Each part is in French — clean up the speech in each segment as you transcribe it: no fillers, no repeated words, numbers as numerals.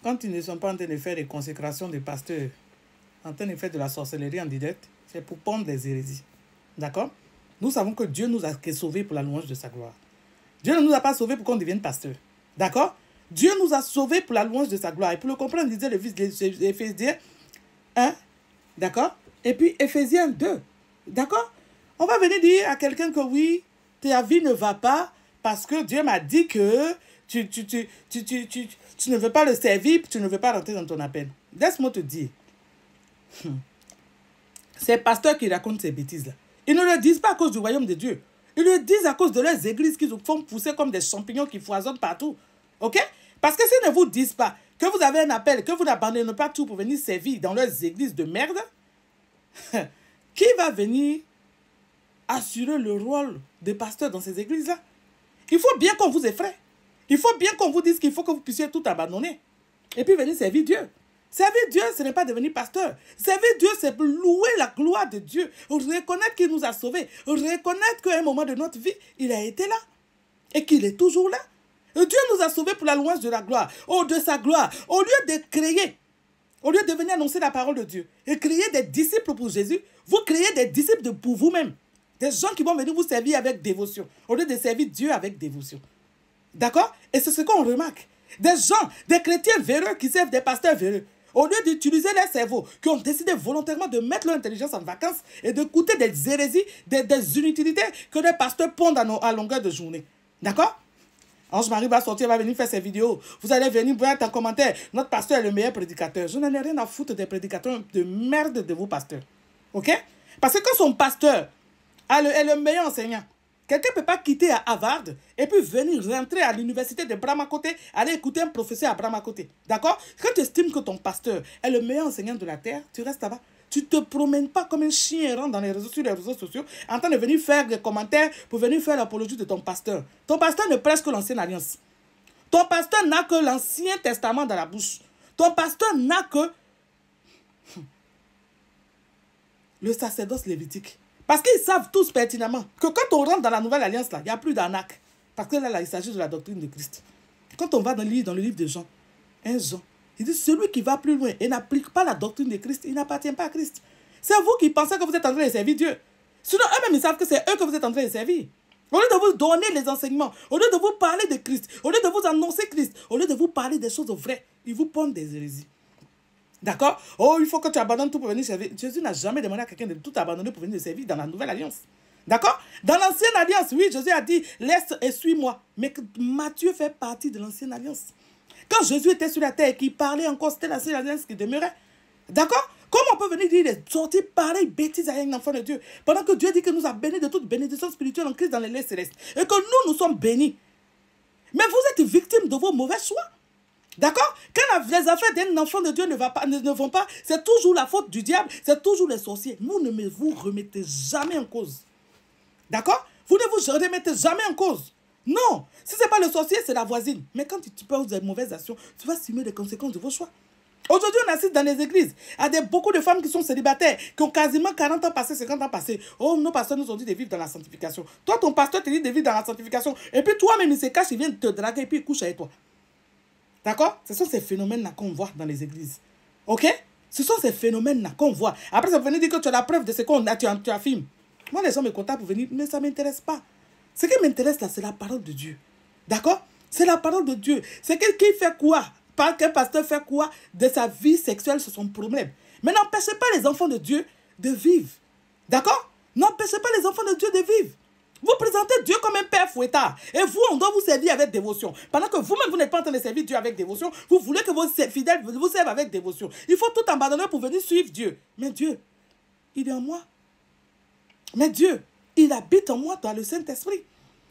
Quand ils ne sont pas en train de faire des consécrations de pasteurs, en train de faire de la sorcellerie en direct, c'est pour pondre des hérésies. D'accord? Nous savons que Dieu nous a sauvés pour la louange de sa gloire. Dieu ne nous a pas sauvés pour qu'on devienne pasteur. D'accord? Dieu nous a sauvés pour la louange de sa gloire. Et pour le comprendre, disait le fils d'Éphésiens 1. D'accord? Et puis Éphésiens 2. D'accord? On va venir dire à quelqu'un que oui, ta vie ne va pas parce que Dieu m'a dit que tu ne veux pas le servir, tu ne veux pas rentrer dans ton appel. Laisse-moi te dire. Ces pasteurs qui racontent ces bêtises-là, ils ne le disent pas à cause du royaume de Dieu. Ils le disent à cause de leurs églises qui se font pousser comme des champignons qui foisonnent partout. Ok? Parce que s'ils ne vous disent pas que vous avez un appel, que vous n'abandonnez pas tout pour venir servir dans leurs églises de merde, qui va venir assurer le rôle de pasteur dans ces églises-là? Il faut bien qu'on vous effraie. Il faut bien qu'on vous dise qu'il faut que vous puissiez tout abandonner. Et puis venir servir Dieu. Servir Dieu, ce n'est pas devenir pasteur. Servir Dieu, c'est louer la gloire de Dieu. Reconnaître qu'il nous a sauvés. Reconnaître qu'à un moment de notre vie, il a été là. Et qu'il est toujours là. Et Dieu nous a sauvés pour la louange de la gloire. Oh, de sa gloire. Au lieu de créer, au lieu de venir annoncer la parole de Dieu et créer des disciples pour Jésus, vous créez des disciples pour vous-même. Des gens qui vont venir vous servir avec dévotion. Au lieu de servir Dieu avec dévotion. D'accord? Et c'est ce qu'on remarque. Des gens, des chrétiens véreux qui servent des pasteurs véreux. Au lieu d'utiliser leur cerveau, qui ont décidé volontairement de mettre leur intelligence en vacances et d'écouter des hérésies, des inutilités que les pasteurs pondent à longueur de journée. D'accord? Ange-Marie va sortir, va venir faire ses vidéos. Vous allez venir mettre en commentaire, notre pasteur est le meilleur prédicateur. Je n'en ai rien à foutre des prédicateurs de merde de vos pasteurs. Ok? Parce que quand son pasteur est le meilleur enseignant, quelqu'un ne peut pas quitter à Harvard et puis venir rentrer à l'université de Brahma-Côté, aller écouter un professeur à Brahma-Côté. D'accord? Quand tu estimes que ton pasteur est le meilleur enseignant de la terre, tu restes là-bas. Tu ne te promènes pas comme un chien errant sur les réseaux sociaux en train de venir faire des commentaires pour venir faire l'apologie de ton pasteur. Ton pasteur ne prêche que l'ancienne alliance. Ton pasteur n'a que l'Ancien Testament dans la bouche. Ton pasteur n'a que le sacerdoce lévitique. Parce qu'ils savent tous pertinemment que quand on rentre dans la nouvelle alliance, là, il n'y a plus d'arnaque. Parce que là, il s'agit de la doctrine de Christ. Quand on va dans le livre de Jean, 1 Jean, il dit celui qui va plus loin et n'applique pas la doctrine de Christ, il n'appartient pas à Christ. C'est vous qui pensez que vous êtes en train de servir Dieu. Sinon, eux-mêmes, ils savent que c'est eux que vous êtes en train de servir. Au lieu de vous donner les enseignements, au lieu de vous parler de Christ, au lieu de vous annoncer Christ, au lieu de vous parler des choses vraies, ils vous pondent des hérésies. D'accord? Oh, il faut que tu abandonnes tout pour venir servir. Jésus n'a jamais demandé à quelqu'un de tout abandonner pour venir servir dans la nouvelle alliance. D'accord? Dans l'ancienne alliance, oui, Jésus a dit, laisse et suis-moi. Mais Matthieu fait partie de l'ancienne alliance. Quand Jésus était sur la terre et qu'il parlait encore, c'était l'ancienne alliance qui demeurait. D'accord? Comment on peut venir dire des sorties pareilles, bêtises à un enfant de Dieu, pendant que Dieu dit que nous a bénis de toute bénédiction spirituelle en Christ dans les lieux célestes, et que nous sommes bénis. Mais vous êtes victime de vos mauvais choix. D'accord? Quand les affaires d'un enfant de Dieu ne vont pas, c'est toujours la faute du diable, c'est toujours les sorciers. Vous ne vous remettez jamais en cause. D'accord? Vous ne vous remettez jamais en cause. Non. Si ce n'est pas le sorcier, c'est la voisine. Mais quand tu poses des mauvaises actions, tu vas subir les conséquences de vos choix. Aujourd'hui, on assiste dans les églises à beaucoup de femmes qui sont célibataires, qui ont quasiment 40 ans passés, 50 ans passés. Oh, nos pasteurs nous ont dit de vivre dans la sanctification. Toi, ton pasteur te dit de vivre dans la sanctification. Et puis toi-même, il se cache, il vient te draguer et puis il couche avec toi. D'accord? Ce sont ces phénomènes-là qu'on voit dans les églises. Ok? Ce sont ces phénomènes-là qu'on voit. Après, ça veut venir dire que tu as la preuve de ce qu'on a, tu affirmes. Moi, les gens me contactent pour venir, mais ça ne m'intéresse pas. Ce qui m'intéresse là, c'est la parole de Dieu. D'accord? C'est la parole de Dieu. C'est qui fait quoi? Qu'un pasteur fait quoi de sa vie sexuelle, c'est son problème. Mais n'empêchez pas les enfants de Dieu de vivre. D'accord? N'empêchez pas les enfants de Dieu de vivre. Vous présentez Dieu comme un père fouettard. Et vous, on doit vous servir avec dévotion. Pendant que vous-même, vous n'êtes pas en train de servir Dieu avec dévotion, vous voulez que vos fidèles vous servent avec dévotion. Il faut tout abandonner pour venir suivre Dieu. Mais Dieu, il est en moi. Mais Dieu, il habite en moi dans le Saint-Esprit.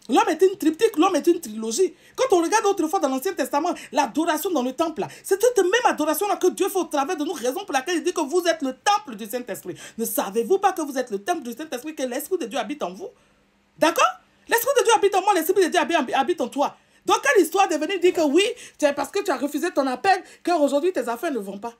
L'homme est une triptyque, l'homme est une trilogie. Quand on regarde autrefois dans l'Ancien Testament, l'adoration dans le temple, c'est cette même adoration-là que Dieu fait au travers de nous, raison pour laquelle il dit que vous êtes le temple du Saint-Esprit. Ne savez-vous pas que vous êtes le temple du Saint-Esprit, que l'Esprit de Dieu habite en vous? D'accord? L'Esprit de Dieu habite en moi, l'Esprit de Dieu habite en toi. Donc, quelle histoire de venir dire que oui, c'est parce que tu as refusé ton appel qu'aujourd'hui tes affaires ne vont pas?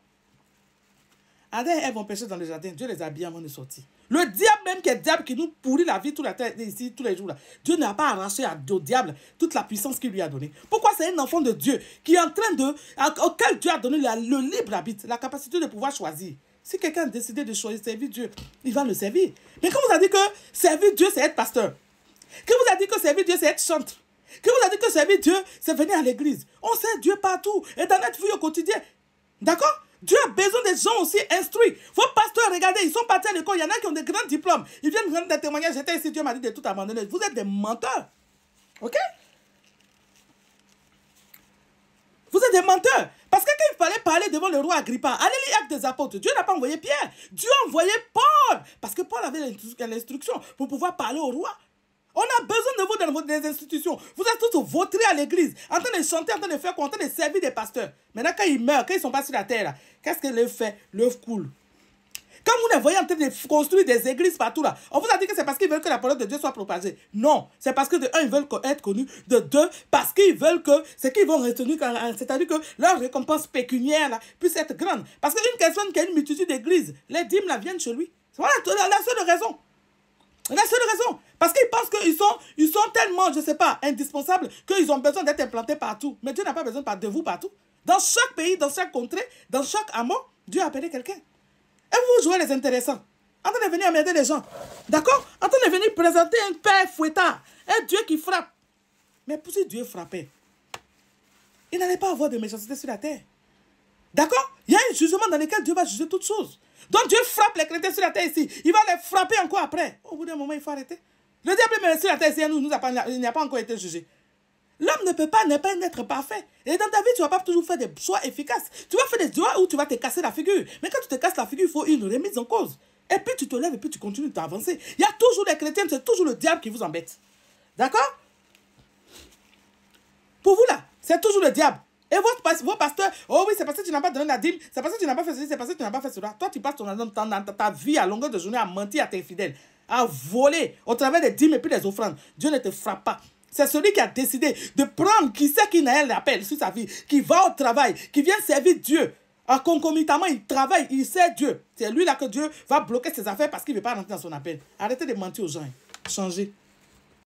Adam et Ève ont péché dans le jardin. Dieu les a habillés avant de sortir. Le diable même qui est diable, qui nous pourrit la vie toute la terre ici, tous les jours. Là. Dieu n'a pas arraché au diable toute la puissance qu'il lui a donnée. Pourquoi c'est un enfant de Dieu qui est en train de... auquel Dieu a donné le libre arbitre, la capacité de pouvoir choisir. Si quelqu'un a décidé de choisir servir Dieu, il va le servir. Mais quand vous a dit que servir Dieu, c'est être pasteur. Qui vous a dit que servir Dieu, c'est être chantre. Qui vous a dit que servir Dieu, c'est venir à l'église. On sert Dieu partout et dans notre vie au quotidien. D'accord? Dieu a besoin des gens aussi instruits. Vos pasteurs, regardez, ils sont partis à l'école. Il y en a qui ont des grands diplômes. Ils viennent rendre des témoignages. J'étais ici, Dieu m'a dit de tout abandonner. Vous êtes des menteurs. Ok? Vous êtes des menteurs. Parce que quand il fallait parler devant le roi Agrippa, allez lire Actes des Apôtres. Dieu n'a pas envoyé Pierre. Dieu a envoyé Paul. Parce que Paul avait l'instruction pour pouvoir parler au roi. On a besoin de vous dans des institutions. Vous êtes tous vautrés à l'église, en train de chanter, en train de faire quoi, en train de servir des pasteurs. Maintenant, quand ils meurent, quand ils ne sont pas sur la terre, qu'est-ce que l'œuvre fait? L'œuvre coule. Quand vous les voyez en train de construire des églises partout là, on vous a dit que c'est parce qu'ils veulent que la parole de Dieu soit propagée. Non, c'est parce que de un, ils veulent être connus. De deux, parce qu'ils veulent que ce qu'ils vont retenir, c'est-à-dire que leur récompense pécuniaire là, puisse être grande. Parce qu'une personne qui a une multitude d'églises, les dîmes là viennent chez lui. Voilà la seule raison. La seule raison. Parce qu'ils pensent qu'ils sont tellement, je ne sais pas, indispensables qu'ils ont besoin d'être implantés partout. Mais Dieu n'a pas besoin de vous partout. Dans chaque pays, dans chaque contrée, dans chaque hameau, Dieu a appelé quelqu'un. Et vous jouez les intéressants. En train de venir emmerder les gens. D'accord? En train de venir présenter un père fouettard. Un Dieu qui frappe. Mais pour si Dieu frappait, il n'allait pas avoir de méchanceté sur la terre. D'accord? Il y a un jugement dans lequel Dieu va juger toutes choses. Donc Dieu frappe les chrétiens sur la terre ici. Il va les frapper encore après. Au bout d'un moment, il faut arrêter. Le diable est sur la terre ici, il n'a pas encore été jugé. L'homme ne peut pas être parfait. Et dans ta vie, tu ne vas pas toujours faire des choix efficaces. Tu vas faire des choix où tu vas te casser la figure. Mais quand tu te casses la figure, il faut une remise en cause. Et puis tu te lèves et puis tu continues d'avancer. Il y a toujours des chrétiens, c'est toujours le diable qui vous embête. D'accord? Pour vous là, c'est toujours le diable. Et vos pasteurs, oh oui, c'est parce que tu n'as pas donné la dîme, c'est parce que tu n'as pas fait ceci, c'est parce que tu n'as pas fait cela. Toi, tu passes ta vie à longueur de journée à mentir à tes fidèles, à voler au travers des dîmes et puis des offrandes. Dieu ne te frappe pas. C'est celui qui a décidé de prendre, qui sait qu'il n'a l'appel sur sa vie, qui va au travail, qui vient servir Dieu. Concomitamment, il travaille, il sert Dieu. C'est lui là que Dieu va bloquer ses affaires parce qu'il ne veut pas rentrer dans son appel. Arrêtez de mentir aux gens. Changez.